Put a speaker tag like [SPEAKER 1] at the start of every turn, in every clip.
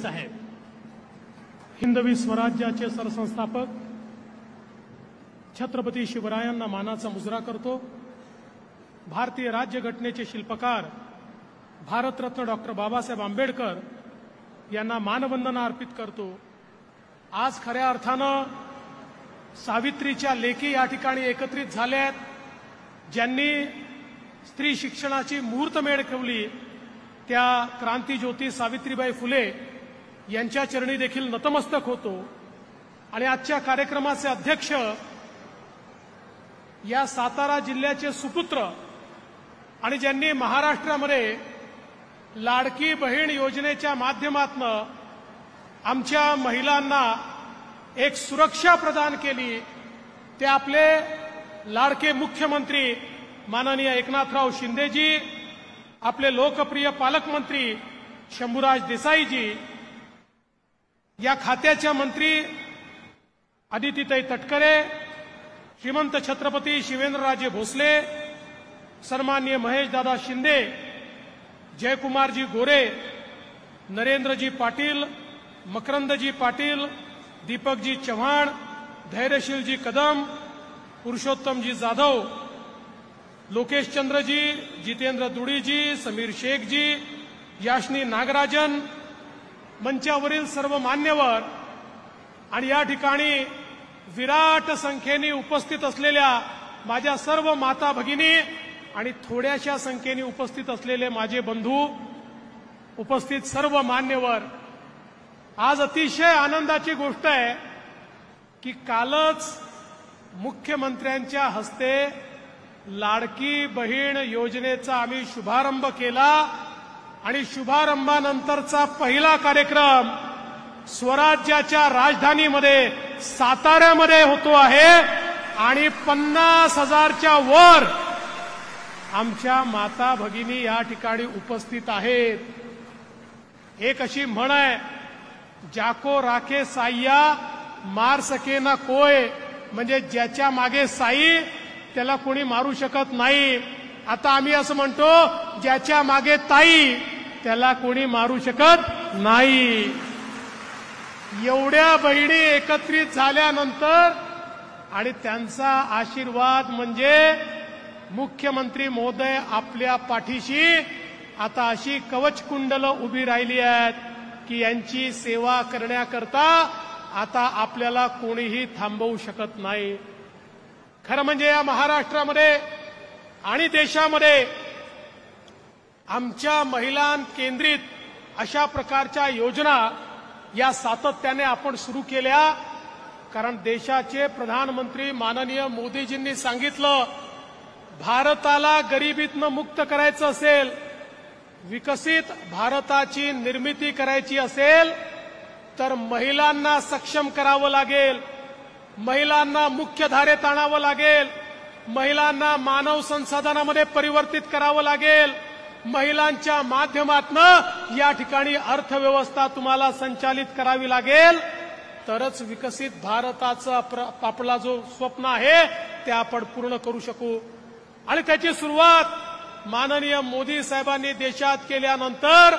[SPEAKER 1] साहेब हिंदवी स्वराज्याचे सरसंस्थापक छत्रपती शिवरायांना मानाचा मुजरा करतो। भारतीय राज्यघटनेचे शिल्पकार भारतरत्न डॉक्टर बाबासाहेब आंबेडकर यांना मानवंदना अर्पित करतो। आज खऱ्या अर्थानं सावित्रीच्या लेकी या ठिकाणी एकत्रित झाल्यात, ज्यांनी स्त्री शिक्षणाची मुहूर्तमेढ ठेवली। त्या क्रांतीज्योती सावित्रीबाई फुले यांच्या चरणी देखील नतमस्तक होतो। आणि आजच्या कार्यक्रमाचे अध्यक्ष या सातारा जिल्ह्याचे सुपुत्र आणि ज्यांनी महाराष्ट्रामध्ये लाडकी बहीण योजनेच्या माध्यमातून आमच्या महिलांना एक सुरक्षा प्रदान केली, ते आपले लाडके मुख्यमंत्री माननीय एकनाथराव शिंदेजी, आपले लोकप्रिय पालकमंत्री शंभूराज देसाईजी, या खात्याच्या मंत्री अदितीताई तटकरे, श्रीमंत छत्रपती शिवेंद्रराजे भोसले, सन्माननीय महेशदादा शिंदे, जयकुमारजी गोरे, नरेंद्रजी पाटील, मकरंदजी पाटील, दीपकजी चव्हाण, धैर्यशीलजी कदम, पुरुषोत्तमजी जाधव, लोकेश चंद्रजी, जितेंद्र दुडीजी, समीर शेखजी, याशनी नागराजन, मंचावरील सर्व मान्यवर आणि या ठिकाणी विराट संख्येने उपस्थित असलेल्या माझ्या सर्व माता भगिनी आणि थोड्याशा संख्येने उपस्थित असलेले माझे बंधू, उपस्थित सर्व मान्यवर, आज अतिशय आनंदाची गोष्ट आहे की कालच मुख्यमंत्र्यांच्या हस्ते लाडकी बहीण योजनेचा आम्ही शुभारंभ केला आणि शुभारंभानंतरचा पहिला कार्यक्रम स्वराज्याच्या राजधानीमध्ये साताऱ्यामध्ये होतो आहे आणि 50,000च्या वर आमच्या माता भगिनी या ठिकाणी उपस्थित आहेत। एक अशी म्हण आहे, जाको राखे साईया मार सके ना कोय, म्हणजे ज्याच्या मागे साई त्याला कोणी मारू शकत नाही। आता आम्ही असं म्हणतो, ज्याच्या मागे ताई त्याला कोणी मारू शकत नाही। एवढ्या बहिणी एकत्रित झाल्यानंतर आणि त्यांचा आशीर्वाद म्हणजे मुख्यमंत्री महोदय आपल्या पाठीशी आता अशी कवचकुंडल उभी राहिली आहेत की यांची सेवा करण्याकरता आता आपल्याला कोणीही थांबवू शकत नाही। खरं म्हणजे या महाराष्ट्रामध्ये आणि देशामध्ये आमच्या महिलांकेंद्रित अशा प्रकारच्या योजना या सातत्याने आपण सुरू केल्या, कारण देशाचे प्रधानमंत्री माननीय मोदीजींनी सांगितलं, भारताला गरिबीतनं मुक्त करायचं असेल, विकसित भारताची निर्मिती करायची असेल तर महिलांना सक्षम करावं लागेल, महिलांना मुख्य धारेत आणावं लागेल, महिलांना मानव संसाधनामध्ये परिवर्तित करावं लागेल, महिलांच्या माध्यमातून या ठिकाणी अर्थव्यवस्था तुम्हाला संचालित करावी लागेल, तरच विकसित भारताचा आपला जो स्वप्न आहे ते आपण पूर्ण करू शकू। आणि त्याची सुरुवात माननीय मोदी साहेबांनी देशात केल्यानंतर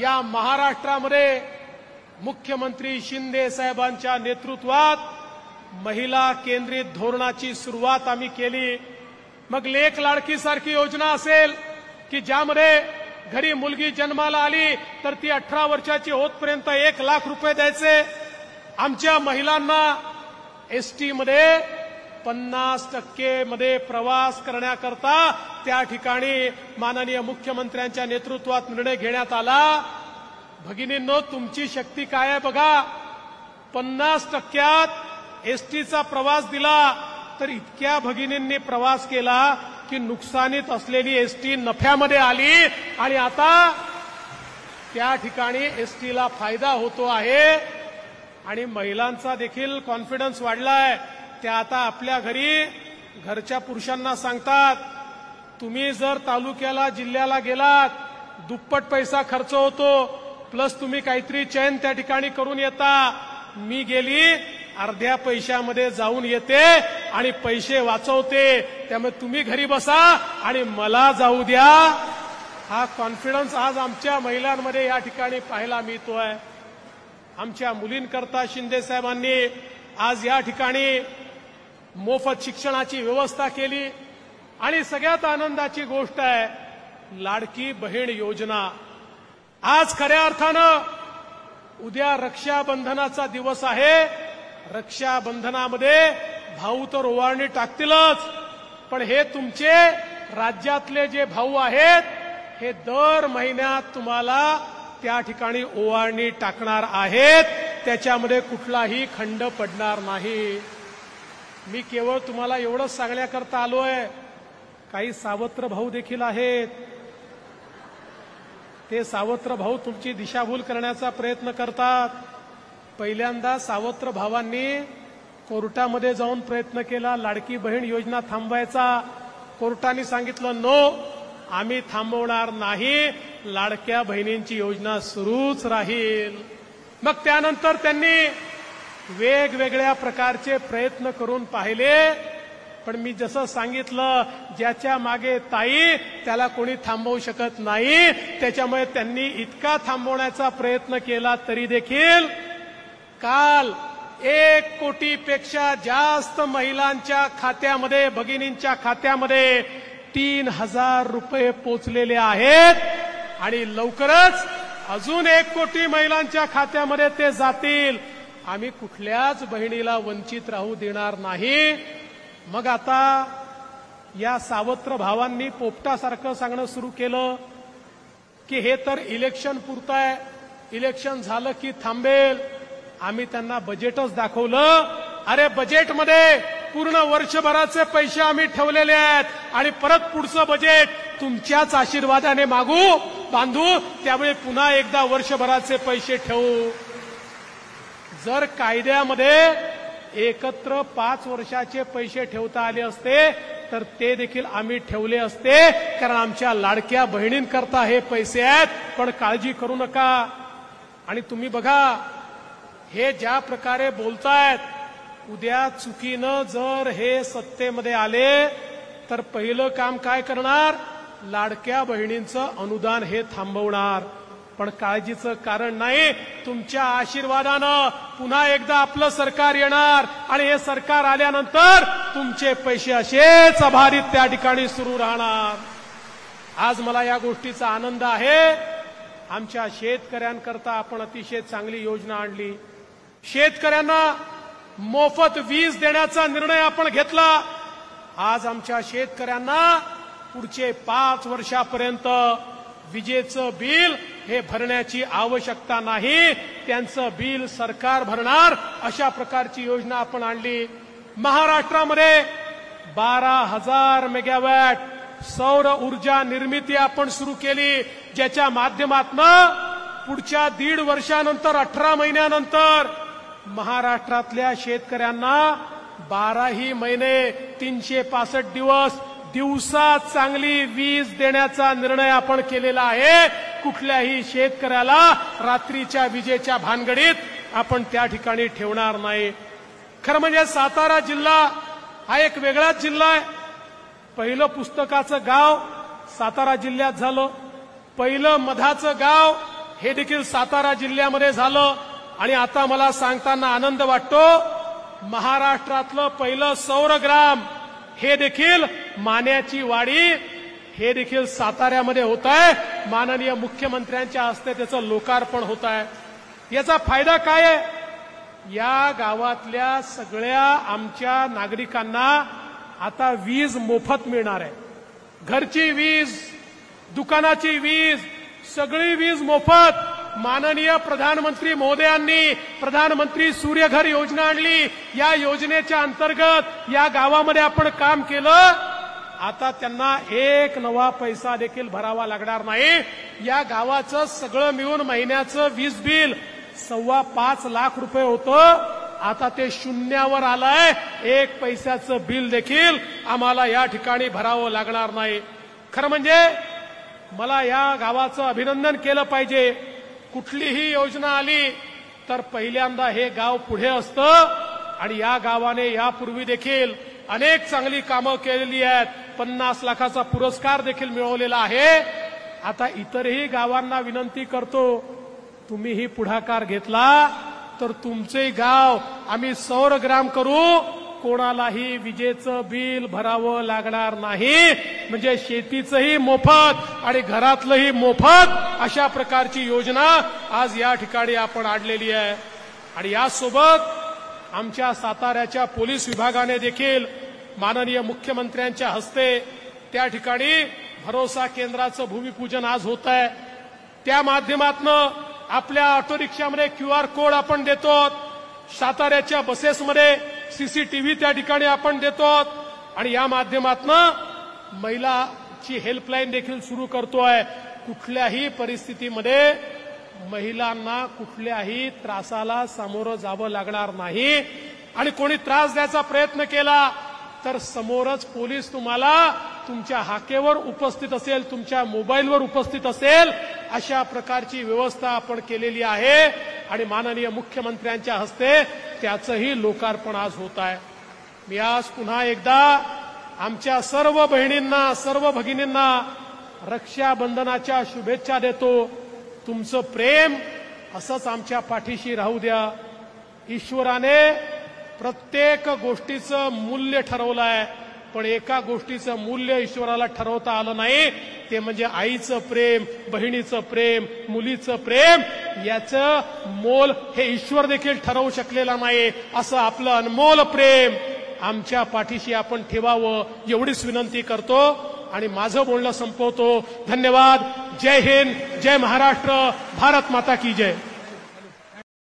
[SPEAKER 1] या महाराष्ट्रामध्ये मुख्यमंत्री शिंदे साहेबांच्या नेतृत्वात महिला केंद्रित धोरणाची सुरुवात आम्ही केली। मग लेक लाडकी सारखी योजना असेल की ज्यामध्ये घरी मुलगी जन्माला आली तर ती 18 वर्षाची होतपर्यंत 1 लाख रुपये द्यायचे। आमच्या महिलांना एसटी मध्ये 50% मध्ये प्रवास करण्याकरता त्या ठिकाणी माननीय मुख्यमंत्र्यांच्या नेतृत्वात निर्णय घेण्यात आला। भगिनींनो, तुमची शक्ती काय आहे बघा, 50% एसटीचा प्रवास दिला तर इतक्या भगिनींनी प्रवास केला की नुकसानीत असलेली एसटी नफ्यामध्ये आली आणि आता त्या ठिकाणी एसटीला फायदा होतो आहे आणि महिलांचा देखील कॉन्फिडन्स वाढलाय। त्या आता आपल्या घरी घरच्या पुरुषांना सांगतात, तुम्ही जर तालुक्याला जिल्ह्याला गेलात दुप्पट पैसा खर्च होतो, प्लस तुम्ही काहीतरी चैन त्या ठिकाणी करून येता, मी गेली अर्ध्या पैशामध्ये जाऊन येते आणि पैसे वाचवते, त्यामुळे तुम्ही घरी बसा आणि मला जाऊ द्या। हा कॉन्फिडन्स आज आमच्या महिलांमध्ये या ठिकाणी पाहायला मिळतोय। आमच्या मुलींकरता शिंदे साहेबांनी आज या ठिकाणी मोफत शिक्षणाची व्यवस्था केली आणि सगळ्यात आनंदाची गोष्ट आहे लाडकी बहीण योजना। आज खऱ्या अर्थानं उद्या रक्षाबंधनाचा दिवस आहे। रक्षाबंधनामध्ये भाऊ तर ओवाळणी टाकतीलच, पण हे तुमचे राज्यातले जे भाऊ आहेत हे दर महिन्यात तुम्हाला त्या ठिकाणी ओवाळणी टाकणार आहेत। त्याच्यामध्ये कुठलाही खंड पडणार नाही। मी केवळ तुम्हाला एवढंच सांगण्याकरता आलोय, काही सावत्र भाऊ देखील आहेत। ते सावत्र भाऊ तुमची दिशाभूल करण्याचा प्रयत्न करतात। पहिल्यांदा सावत्र भावांनी कोर्टामध्ये जाऊन प्रयत्न केला लाडकी बहीण योजना थांबवायचा। कोर्टाने सांगितलं नो, आम्ही थांबवणार नाही, लाडक्या बहिणींची योजना सुरूच राहील। मग त्यानंतर त्यांनी वेगवेगळ्या प्रकारचे प्रयत्न करून पाहिले, पण मी जसं सांगितलं ज्याच्या मागे ताई त्याला कोणी थांबवू शकत नाही। त्याच्यामुळे त्यांनी इतका थांबवण्याचा प्रयत्न केला तरी देखील काल 1 कोटीपेक्षा जास्त महिलांच्या खात्यामध्ये, भगिनींच्या खात्यामध्ये 3000 रुपये पोचलेले आहेत आणि लवकरच अजून 1 कोटी महिलांच्या खात्यामध्ये ते जातील। आम्ही कुठल्याच बहिणीला वंचित राहू देणार नाही। मग आता या सावत्र भावांनी पोपटासारखं सांगणं सुरू केलं की हे तर इलेक्शन पुरतं आहे, इलेक्शन झालं की थांबेल। आम्ही त्यांना बजेटच दाखवलं। अरे बजेटमध्ये पूर्ण वर्षभराचे पैसे आम्ही ठेवलेले आहेत आणि परत पुढचं बजेट तुमच्याच आशीर्वादाने बांधू, त्यामुळे पुन्हा एकदा वर्षभराचे पैसे ठेवू। जर कायद्यामध्ये एकत्र 5 वर्षाचे पैसे ठेवता आले असते तर ते देखील आम्ही ठेवले असते, कारण आमच्या लाडक्या बहिणींकरता हे पैसे आहेत। पण काळजी करू नका। आणि तुम्ही बघा हे ज्या प्रकारे बोलतायत, उद्या चुकीनं जर हे सत्तेमध्ये आले तर पहिलं काम काय करणार, लाडक्या बहिणींचं अनुदान हे थांबवणार। पण काळजीचं कारण नाही, तुमच्या आशीर्वादानं पुन्हा एकदा आपलं सरकार येणार आणि हे सरकार आल्यानंतर तुमचे पैसे असेच अबाधित त्या ठिकाणी सुरू राहणार। आज मला या गोष्टीचा आनंद आहे। आमच्या शेतकऱ्यांकरता आपण अतिशय चांगली योजना आणली। शेतकऱ्यांना मोफत वीज देण्याचा निर्णय आपण घेतला। आज आमच्या शेतकऱ्यांना पुढचे 5 वर्षापर्यंत विजेचं बिल हे भरण्याची आवश्यकता नाही, त्यांचं बिल सरकार भरणार, अशा प्रकारची योजना आपण आणली। महाराष्ट्रामध्ये 12,000 मेगावॅट सौर ऊर्जा निर्मिती आपण सुरू केली, ज्याच्या माध्यमातून पुढच्या 1.5 वर्षानंतर 18 महिन्यानंतर महाराष्ट्रातल्या शेतकऱ्यांना 12ही महिने 365 दिवस दिवसात चांगली वीज देण्याचा निर्णय आपण केलेला आहे। कुठल्याही शेतकऱ्याला रात्रीच्या विजेच्या भानगडीत आपण त्या ठिकाणी ठेवणार नाही। खरं म्हणजे सातारा जिल्हा हा एक वेगळाच जिल्हा आहे। पहिलं पुस्तकाचं गाव सातारा जिल्ह्यात झालं, पहिलं मधाचं गाव हे देखील सातारा जिल्ह्यामध्ये झालं आणि आता मला सांगताना आनंद वाटतो महाराष्ट्रातलं पहिलं सौरग्राम हे देखील मान्याची वाडी हे देखील साताऱ्यामध्ये होत आहे। माननीय मुख्यमंत्र्यांच्या हस्ते त्याचं लोकार्पण होत आहे। याचा फायदा काय आहे, या गावातल्या सगळ्या आमच्या नागरिकांना आता वीज मोफत मिळणार आहे। घरची वीज, दुकानाची वीज, सगळी वीज मोफत। माननीय प्रधानमंत्री महोदयांनी प्रधानमंत्री सूर्यघर योजना आणली। या योजनेच्या अंतर्गत या गावामध्ये आपण काम केलं। आता त्यांना 1 नवा पैसा देखील भरावा लागणार नाही। या गावाचं सगळं मिळून महिन्याचं वीज बिल 5.25 लाख रुपये होतं, आता ते शून्यावर आलंय। 1 पैशाचं बिल देखील आम्हाला या ठिकाणी भरावं लागणार नाही। खरं म्हणजे मला या गावाचं अभिनंदन केलं पाहिजे। कुठलीही योजना आली तर पहिल्यांदा हे गाव पुढे असतं आणि या गावाने यापूर्वी देखील अनेक चांगली कामं केलेली आहेत। 50 लाखाचा पुरस्कार देखील मिळवलेला आहे। आता इतरही गावांना विनंती करतो, तुम्हीही पुढाकार घेतला तर तुमचे गाव आम्ही सौरग्राम करू, कोणालाही विजेचं बिल भरावं लागणार नाही, म्हणजे शेतीचंही मोफत आणि घरातलंही मोफत, अशा प्रकारची योजना आज या ठिकाणी आपण आणलेली आहे. आणि यासोबत आमच्या साताऱ्याच्या पोलीस विभागाने देखील माननीय मुख्यमंत्र्यांच्या हस्ते त्या ठिकाणी भरोसा केंद्राचं भूमिपूजन आज होत आहे. त्या माध्यमातून आपल्या ऑटो रिक्षामध्ये QR कोड आपण देतो, साताऱ्याच्या बसेसमध्ये CCTV त्या ठिकाणी आपण देतो आणि या माध्यमातून महिलाची हेल्पलाईन देखील सुरू करतोय. कुठल्याही परिस्थितीमध्ये महिलांना कुठल्याही त्रासाला सामोरं जावं लागणार नाही आणि कोणी त्रास द्यायचा प्रयत्न केला तर समोरच पोलीस तुम्हाला तुमच्या हाकेवर उपस्थित असेल, तुमच्या मोबाईलवर उपस्थित असेल, अशा प्रकारची व्यवस्था आपण केलेली आहे आणि माननीय मुख्यमंत्र्यांच्या हस्ते त्याचंही लोकार्पण आज होत आहे. मी आज पुन्हा एकदा आमच्या सर्व बहिणींना, सर्व भगिनींना रक्षाबंधनाच्या शुभेच्छा देतो. तुमचं प्रेम असंच आमच्या पाठीशी राहू द्या. ईश्वराने प्रत्येक गोष्टीचं मूल्य ठरवलं आहे, पण एका गोष्टीचं मूल्य ईश्वराला ठरवता आलं नाही, ते म्हणजे आईचं प्रेम, बहिणीचं प्रेम, मुलीचं प्रेम. याचं मोल हे ईश्वर देखील ठरवू शकलेला नाही. असं आपलं अनमोल प्रेम आमच्या पाठीशी आपण ठेवावं, एवढीच विनंती करतो आणि माझं बोलणं संपवतो. धन्यवाद. जय हिंद, जय महाराष्ट्र, भारत माता की जय.